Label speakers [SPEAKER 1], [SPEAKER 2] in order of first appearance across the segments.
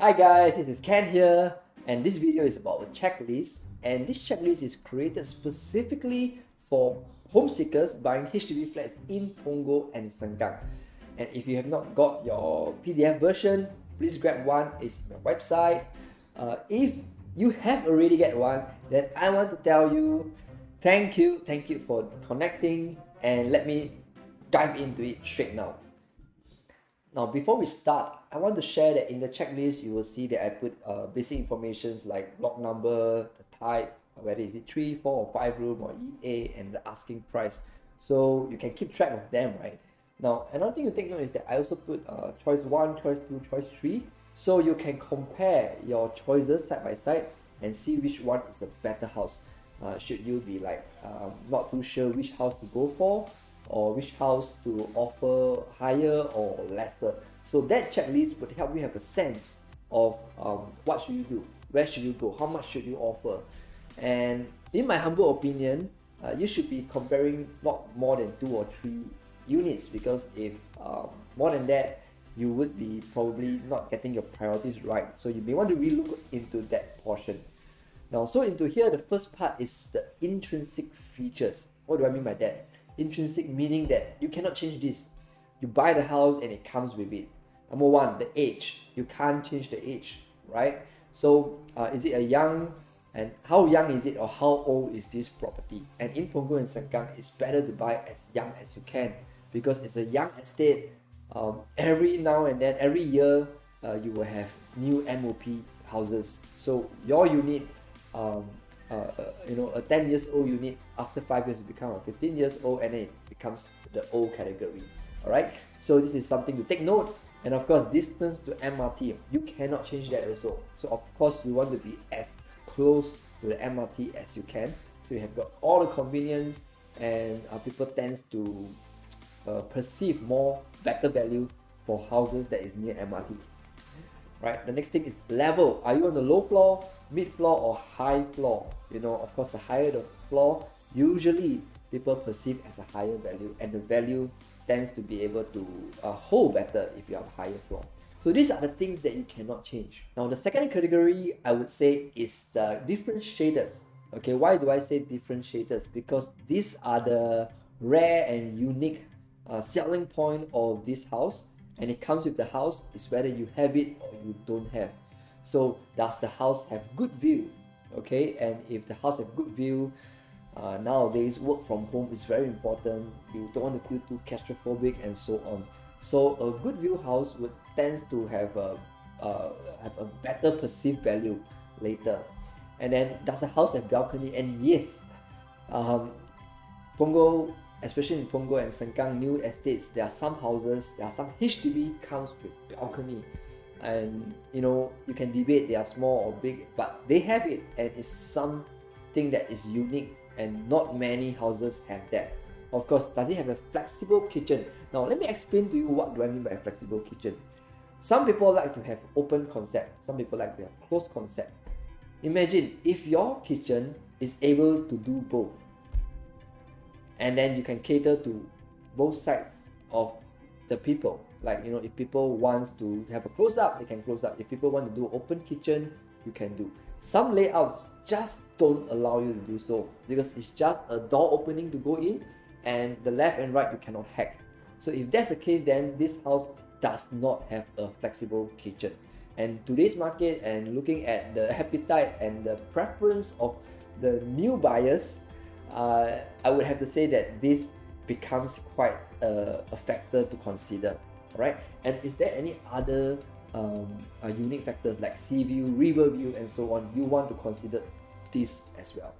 [SPEAKER 1] Hi guys, this is Ken here, and this video is about a checklist, and this checklist is created specifically for home seekers buying HDB flats in Punggol and Sengkang. And if you have not got your PDF version, please grab one. It's on my website. If you have already get one, then I want to tell you thank you for connecting, and let me dive into it straight now. Now, before we start, I want to share that in the checklist, you will see that I put basic informations like block number, the type, whether is it 3, 4, or 5 room or EA, and the asking price. So you can keep track of them, right? Now, another thing to take note is that I also put choice 1, choice 2, choice 3. So you can compare your choices side by side and see which one is a better house. Should you be like not too sure which house to go for, or which house to offer higher or lesser. So that checklist would help you have a sense of what should you do, where should you go, how much should you offer. And in my humble opinion, you should be comparing not more than 2 or 3 units, because if more than that, you would be probably not getting your priorities right. So you may want to relook into that portion. Now, so into here, the first part is the intrinsic features. What do I mean by that? Intrinsic meaning that you cannot change this. You buy the house and it comes with it. Number one, the age. You can't change the age, right? So is it a young, and how young is it, or how old is this property? And in Punggol and Sengkang, it's better to buy as young as you can, because it's a young estate. Every now and then, every year, you will have new MOP houses. So your unit, a 10 years old unit, after 5 years, it becomes a 15 years old, and then it becomes the old category. All right, so this is something to take note. And of course, distance to MRT, you cannot change that also. So of course, you want to be as close to the MRT as you can, so you have got all the convenience, and people tend to perceive more better value for houses that is near MRT. Right, the next thing is level. Are you on the low floor, mid floor, or high floor? Of course, the higher the floor, usually people perceive as a higher value, and the value tends to be able to hold better if you have a higher floor. So these are the things that you cannot change. Now, the second category I would say is the differentiators. Okay, why do I say differentiators? Because these are the rare and unique selling point of this house, and it comes with the house. Is whether you have it or you don't have. So does the house have good view? Okay, and if the house have good view, nowadays work from home is very important. You don't want to feel too claustrophobic and so on. So a good view house would tends to have a better perceived value later. And then, does the house have balcony? And yes, Punggol, especially in Punggol and Sengkang new estates, there are some houses, there are some HDB comes with balcony, and you can debate they are small or big, but they have it, and it's something that is unique, and not many houses have that. Of course, does it have a flexible kitchen? Now let me explain to you what do I mean by a flexible kitchen. Some people like to have open concept, some people like to have closed concept. Imagine if your kitchen is able to do both, and then you can cater to both sides of the people. Like, if people want to have a close up, they can close up. If people want to do open kitchen, you can do. Some layouts just don't allow you to do so, because it's just a door opening to go in, and the left and right you cannot hack. So if that's the case, then this house does not have a flexible kitchen. And today's market, and looking at the appetite and the preference of the new buyers, I would have to say that this becomes quite a factor to consider. All right, and is there any other unique factors like sea view, river view, and so on? You want to consider this as well.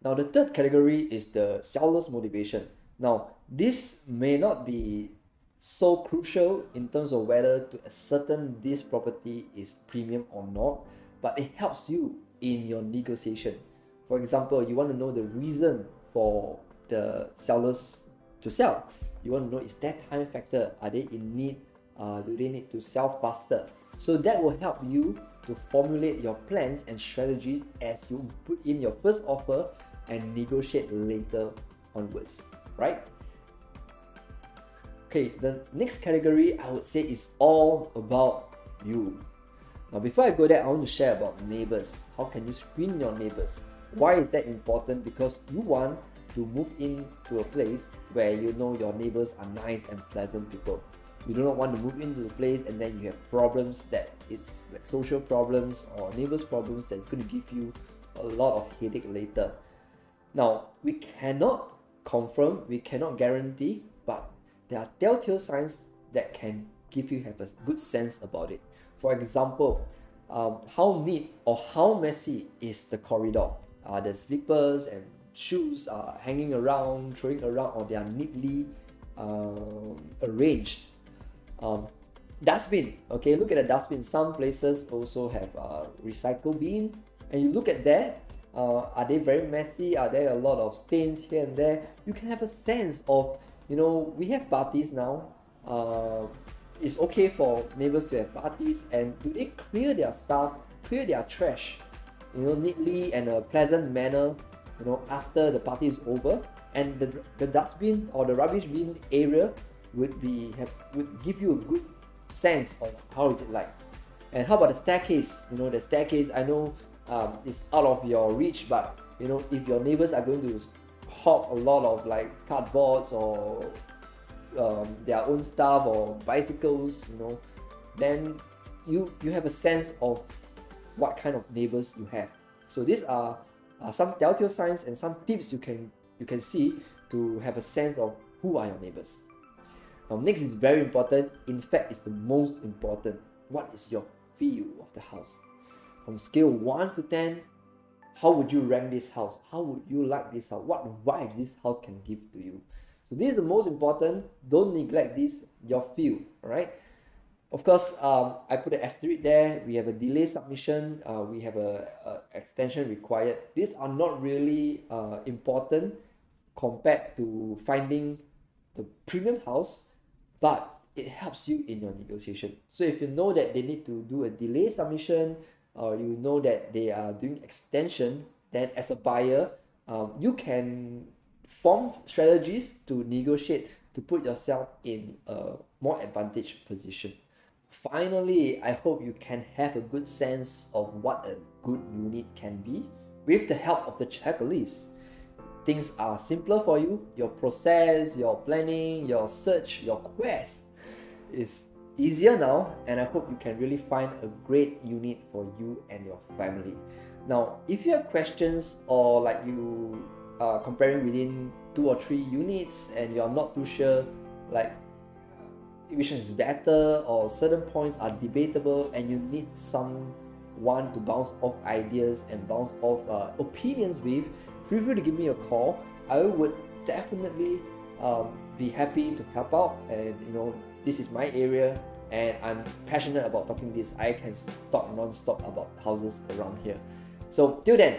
[SPEAKER 1] Now, the third category is the seller's motivation. Now, this may not be so crucial in terms of whether to ascertain this property is premium or not, but it helps you in your negotiation. For example, you want to know the reason for the sellers to sell. You want to know, is there time factor? Are they in need? Do they need to sell faster? So that will help you to formulate your plans and strategies as you put in your first offer and negotiate later onwards, right? Okay, the next category I would say is all about you. Now before I go there, I want to share about neighbors. How can you screen your neighbors? Why is that important? Because you want to move into a place where you know your neighbors are nice and pleasant people. You do not want to move into the place and then you have problems that it's like social problems or neighbors problems that's going to give you a lot of headache later. Now, we cannot confirm, we cannot guarantee, but there are telltale signs that can give you have a good sense about it. For example, how neat or how messy is the corridor? Are the slippers and shoes are hanging around, throwing around, or they are neatly arranged? Dustbin, okay, look at the dustbin. Some places also have recycle bin, and you look at that. Are they very messy? Are there a lot of stains here and there? You can have a sense of, you know, we have parties now. It's okay for neighbors to have parties, and do they clear their stuff, clear their trash, you know, neatly and a pleasant manner, you know, after the party is over? And the dustbin or the rubbish bin area would give you a good sense of how is it like. And how about the staircase? You know, the staircase, I know it's out of your reach, but you know, if your neighbors are going to hog a lot of like cardboards or their own stuff or bicycles, you know, then you have a sense of what kind of neighbors you have. So these are some telltale signs and some tips you can see to have a sense of who are your neighbors. Now, next is very important. In fact, it's the most important. What is your feel of the house? From scale 1 to 10, how would you rank this house? How would you like this house? What vibes this house can give to you? So this is the most important. Don't neglect this, your feel, alright? Of course, I put an asterisk there. We have a delay submission. We have a extension required. These are not really important compared to finding the premium house, but it helps you in your negotiation. So if you know that they need to do a delay submission, or you know that they are doing extension, then as a buyer, you can form strategies to negotiate to put yourself in a more advantaged position. Finally, I hope you can have a good sense of what a good unit can be with the help of the checklist. Things are simpler for you. Your process, your planning, your search, your quest is easier now, and I hope you can really find a great unit for you and your family. Now, if you have questions or like you are comparing within 2 or 3 units and you're not too sure like which one is better or certain points are debatable and you need someone to bounce off ideas and bounce off opinions with, feel free to give me a call. I would definitely be happy to help out, and you know, this is my area and I'm passionate about talking this. I can talk non-stop about houses around here. So till then,